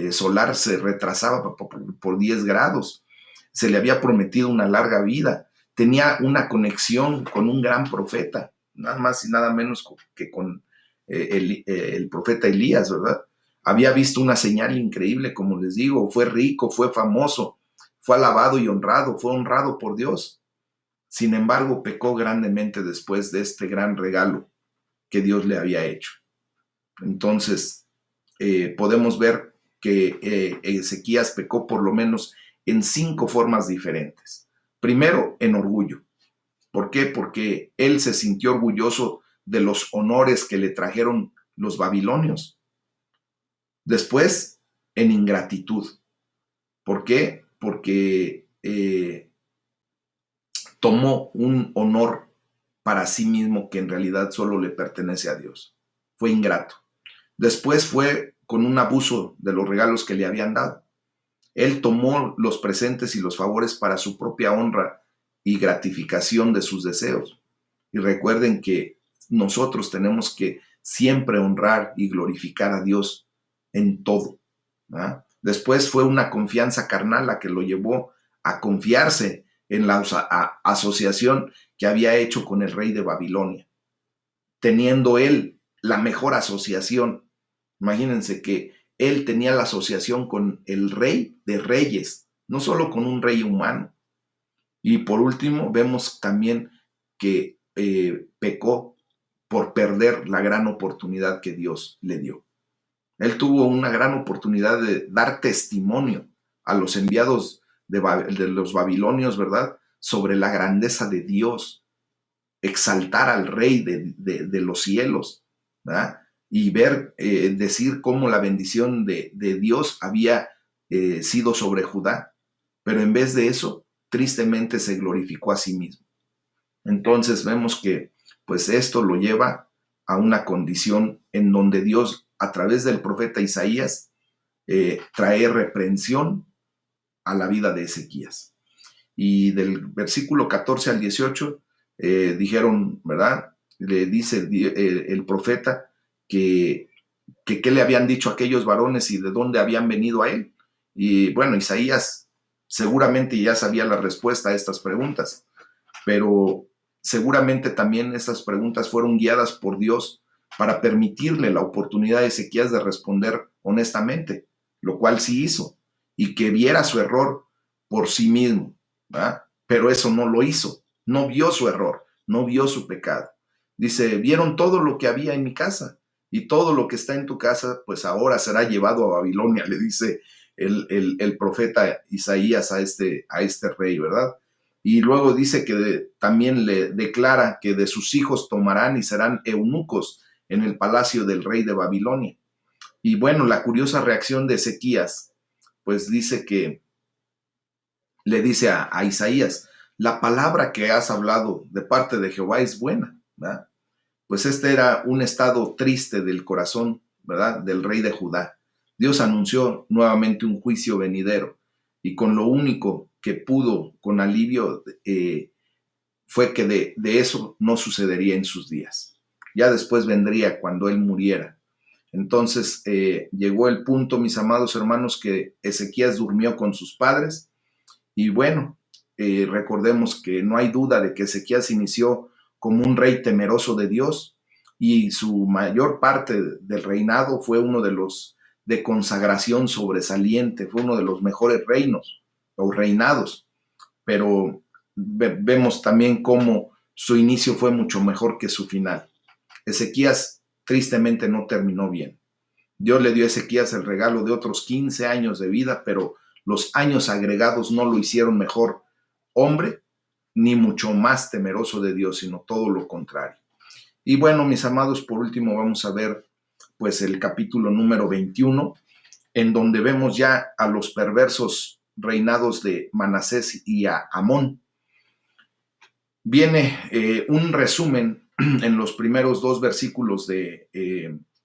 solar se retrasaba por 10 grados. Se le había prometido una larga vida. Tenía una conexión con un gran profeta, nada más y nada menos que con el profeta Elías, ¿verdad? Había visto una señal increíble, como les digo, fue rico, fue famoso, fue alabado y honrado, fue honrado por Dios. Sin embargo, pecó grandemente después de este gran regalo que Dios le había hecho. Entonces, podemos ver que Ezequías pecó por lo menos en 5 formas diferentes. Primero, en orgullo. ¿Por qué? Porque él se sintió orgulloso de los honores que le trajeron los babilonios. Después, en ingratitud. ¿Por qué? Porque tomó un honor para sí mismo que en realidad solo le pertenece a Dios. Fue ingrato. Después fue con un abuso de los regalos que le habían dado. Él tomó los presentes y los favores para su propia honra y gratificación de sus deseos. Y recuerden que nosotros tenemos que siempre honrar y glorificar a Dios en todo. ¿verdad? Después fue una confianza carnal la que lo llevó a confiarse en la asociación que había hecho con el rey de Babilonia, teniendo él la mejor asociación. Imagínense que él tenía la asociación con el rey de reyes, no solo con un rey humano. Y por último, vemos también que pecó por perder la gran oportunidad que Dios le dio. Él tuvo una gran oportunidad de dar testimonio a los enviados de los babilonios, ¿verdad? Sobre la grandeza de Dios, exaltar al rey de los cielos, ¿verdad? Y ver, decir cómo la bendición de Dios había sido sobre Judá. Pero en vez de eso, tristemente se glorificó a sí mismo. Entonces vemos que pues esto lo lleva a una condición en donde Dios, a través del profeta Isaías, trae reprensión a la vida de Ezequías. Y del versículo 14 al 18 dijeron, ¿verdad? Le dice el profeta que qué le habían dicho aquellos varones y de dónde habían venido a él. Y bueno, Isaías seguramente ya sabía la respuesta a estas preguntas, pero seguramente también estas preguntas fueron guiadas por Dios para permitirle la oportunidad a Ezequías de responder honestamente, lo cual sí hizo, y que viera su error por sí mismo, ¿verdad? Pero eso no lo hizo, no vio su error, no vio su pecado. Dice, vieron todo lo que había en mi casa, y todo lo que está en tu casa, pues ahora será llevado a Babilonia, le dice el profeta Isaías a este rey, ¿verdad? Y luego dice que también le declara que de sus hijos tomarán y serán eunucos en el palacio del rey de Babilonia. Y bueno, la curiosa reacción de Ezequías, pues dice que le dice a Isaías, la palabra que has hablado de parte de Jehová es buena, ¿verdad? Pues este era un estado triste del corazón, ¿verdad? Del rey de Judá. Dios anunció nuevamente un juicio venidero y con lo único que pudo con alivio fue que de eso no sucedería en sus días. Ya después vendría cuando él muriera. Entonces llegó el punto, mis amados hermanos, que Ezequías durmió con sus padres. Y bueno, recordemos que no hay duda de que Ezequías inició como un rey temeroso de Dios, y su mayor parte del reinado fue uno de los de consagración sobresaliente, fue uno de los mejores reinos o reinados, pero vemos también cómo su inicio fue mucho mejor que su final. Ezequías tristemente no terminó bien. Dios le dio a Ezequías el regalo de otros 15 años de vida, pero los años agregados no lo hicieron mejor hombre, ni mucho más temeroso de Dios, sino todo lo contrario. Y bueno, mis amados, por último vamos a ver pues el capítulo número 21, en donde vemos ya a los perversos reinados de Manasés y a Amón. Viene un resumen en los primeros dos versículos de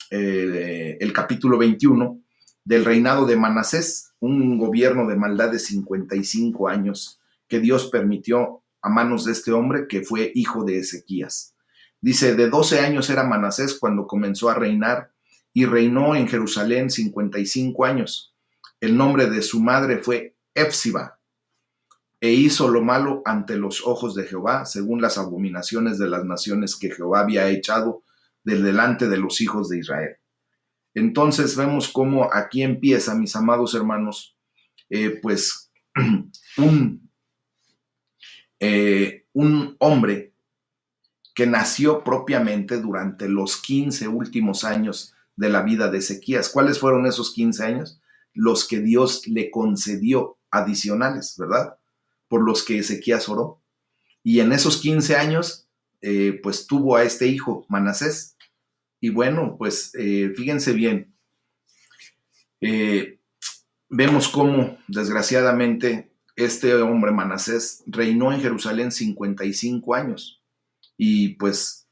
el capítulo 21 del reinado de Manasés, un gobierno de maldad de 55 años que Dios permitió a manos de este hombre que fue hijo de Ezequías. Dice, de 12 años era Manasés cuando comenzó a reinar, y reinó en Jerusalén 55 años. El nombre de su madre fue Epsiba, e hizo lo malo ante los ojos de Jehová, según las abominaciones de las naciones que Jehová había echado del delante de los hijos de Israel. Entonces vemos cómo aquí empieza, mis amados hermanos, pues un, un hombre que nació propiamente durante los 15 últimos años de la vida de Ezequías. ¿Cuáles fueron esos 15 años? Los que Dios le concedió adicionales, ¿verdad? Por los que Ezequías oró. Y en esos 15 años, pues tuvo a este hijo, Manasés. Y bueno, pues fíjense bien, vemos cómo, desgraciadamente, este hombre, Manasés, reinó en Jerusalén 55 años. Y pues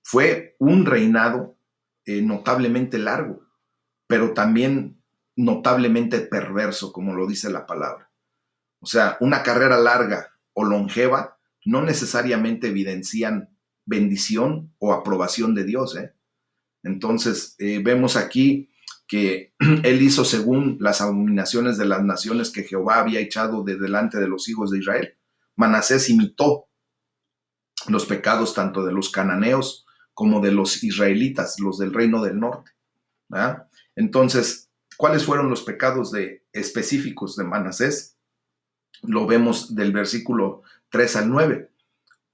fue un reinado notablemente largo, pero también notablemente perverso, como lo dice la palabra. O sea, una carrera larga o longeva no necesariamente evidencian bendición o aprobación de Dios. Entonces, vemos aquí que él hizo según las abominaciones de las naciones que Jehová había echado de delante de los hijos de Israel. Manasés imitó los pecados tanto de los cananeos como de los israelitas, los del reino del norte, ¿verdad? Entonces, ¿cuáles fueron los pecados específicos de Manasés? Lo vemos del versículo 3 al 9.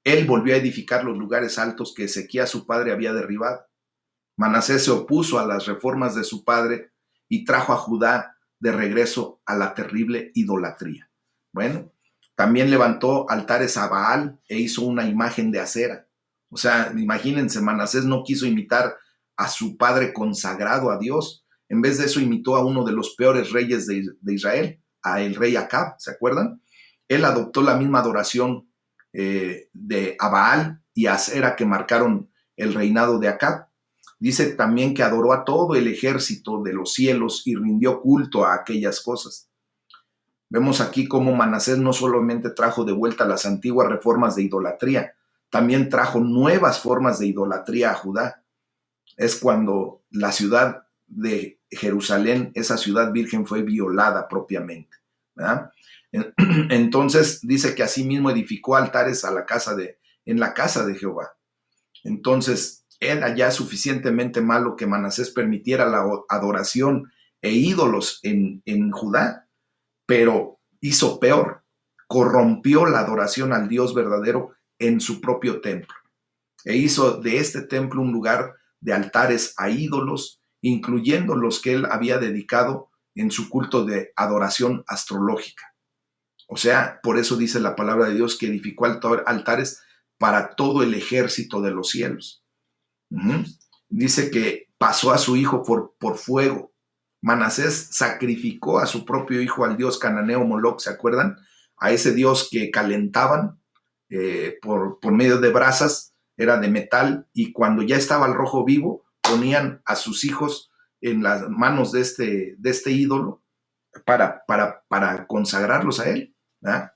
Él volvió a edificar los lugares altos que Ezequías su padre había derribado. Manasés se opuso a las reformas de su padre y trajo a Judá de regreso a la terrible idolatría. Bueno, también levantó altares a Baal e hizo una imagen de acera. O sea, imagínense, Manasés no quiso imitar a su padre consagrado a Dios. En vez de eso, imitó a uno de los peores reyes de Israel, a el rey Acab, ¿se acuerdan? Él adoptó la misma adoración de a Baal y a Acera que marcaron el reinado de Acab. Dice también que adoró a todo el ejército de los cielos y rindió culto a aquellas cosas. Vemos aquí cómo Manasés no solamente trajo de vuelta las antiguas reformas de idolatría, también trajo nuevas formas de idolatría a Judá. Es cuando la ciudad de Jerusalén, esa ciudad virgen, fue violada propiamente, ¿verdad? Entonces dice que asimismo edificó altares en la casa de Jehová. Entonces era ya suficientemente malo que Manasés permitiera la adoración e ídolos en Judá, pero hizo peor, corrompió la adoración al Dios verdadero en su propio templo, e hizo de este templo un lugar de altares a ídolos, incluyendo los que él había dedicado en su culto de adoración astrológica. O sea, por eso dice la palabra de Dios que edificó altares para todo el ejército de los cielos. Dice que pasó a su hijo por fuego. Manasés sacrificó a su propio hijo al dios cananeo Moloc, ¿se acuerdan? A ese dios que calentaban por medio de brasas, era de metal, y cuando ya estaba el rojo vivo, ponían a sus hijos en las manos de este ídolo para consagrarlos a él, ¿verdad?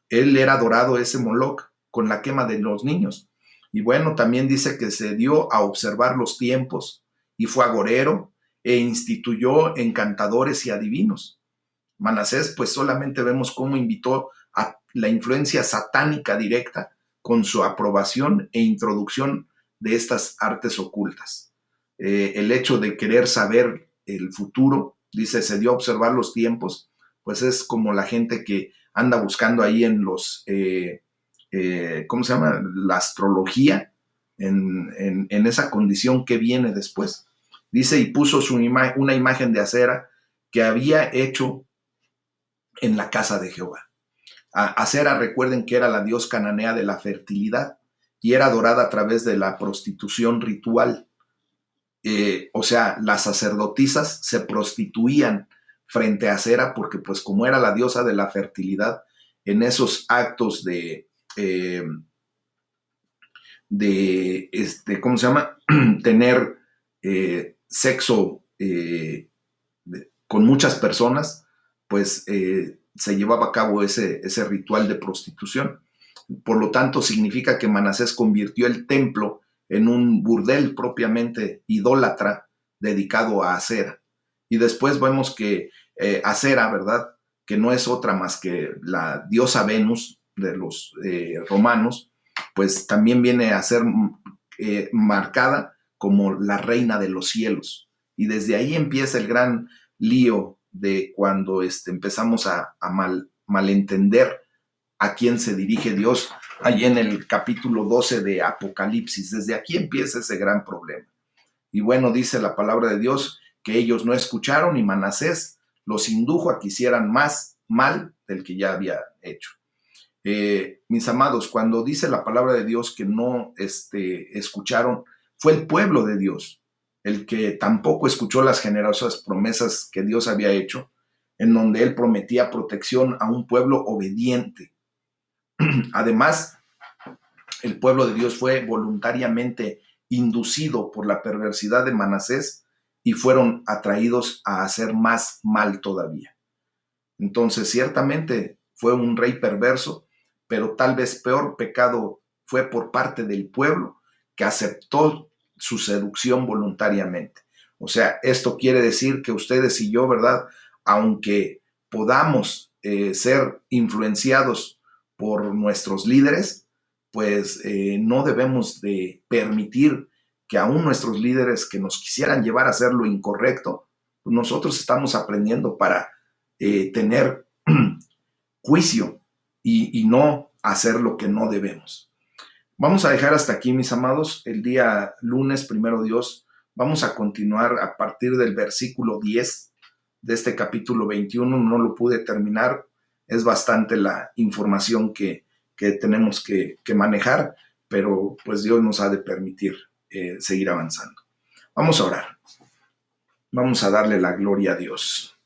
Él era adorado, ese Moloc, con la quema de los niños. Y bueno, también dice que se dio a observar los tiempos y fue agorero e instituyó encantadores y adivinos. Manasés, pues solamente vemos cómo invitó a la influencia satánica directa con su aprobación e introducción de estas artes ocultas. El hecho de querer saber el futuro, dice, se dio a observar los tiempos, pues es como la gente que anda buscando ahí en los, ¿cómo se llama? La astrología, en esa condición que viene después. Dice, y puso una imagen de acera que había hecho en la casa de Jehová. Acera, recuerden que era la diosa cananea de la fertilidad y era adorada a través de la prostitución ritual. O sea, las sacerdotisas se prostituían frente a Acera porque pues como era la diosa de la fertilidad, en esos actos ¿cómo se llama? Tener sexo con muchas personas, pues se llevaba a cabo ese ritual de prostitución. Por lo tanto, significa que Manasés convirtió el templo en un burdel propiamente idólatra dedicado a Acera. Y después vemos que Acera, ¿verdad? Que no es otra más que la diosa Venus de los romanos, pues también viene a ser marcada como la reina de los cielos. Y desde ahí empieza el gran lío de cuando empezamos a malentender a quién se dirige Dios, ahí en el capítulo 12 de Apocalipsis. Desde aquí empieza ese gran problema. Y bueno, dice la palabra de Dios que ellos no escucharon y Manasés los indujo a que hicieran más mal del que ya había hecho. Mis amados, cuando dice la palabra de Dios que no escucharon, fue el pueblo de Dios el que tampoco escuchó las generosas promesas que Dios había hecho, en donde Él prometía protección a un pueblo obediente. Además, el pueblo de Dios fue voluntariamente inducido por la perversidad de Manasés y fueron atraídos a hacer más mal todavía. Entonces, ciertamente fue un rey perverso, pero tal vez peor pecado fue por parte del pueblo que aceptó su seducción voluntariamente. O sea, esto quiere decir que ustedes y yo, ¿verdad? Aunque podamos ser influenciados por nuestros líderes, pues no debemos de permitir que aún nuestros líderes que nos quisieran llevar a hacer lo incorrecto, pues nosotros estamos aprendiendo para tener juicio y no hacer lo que no debemos. Vamos a dejar hasta aquí, mis amados. El día lunes, primero Dios, vamos a continuar a partir del versículo 10 de este capítulo 21. No lo pude terminar. Es bastante la información que tenemos que manejar, pero pues Dios nos ha de permitir seguir avanzando. Vamos a orar. Vamos a darle la gloria a Dios.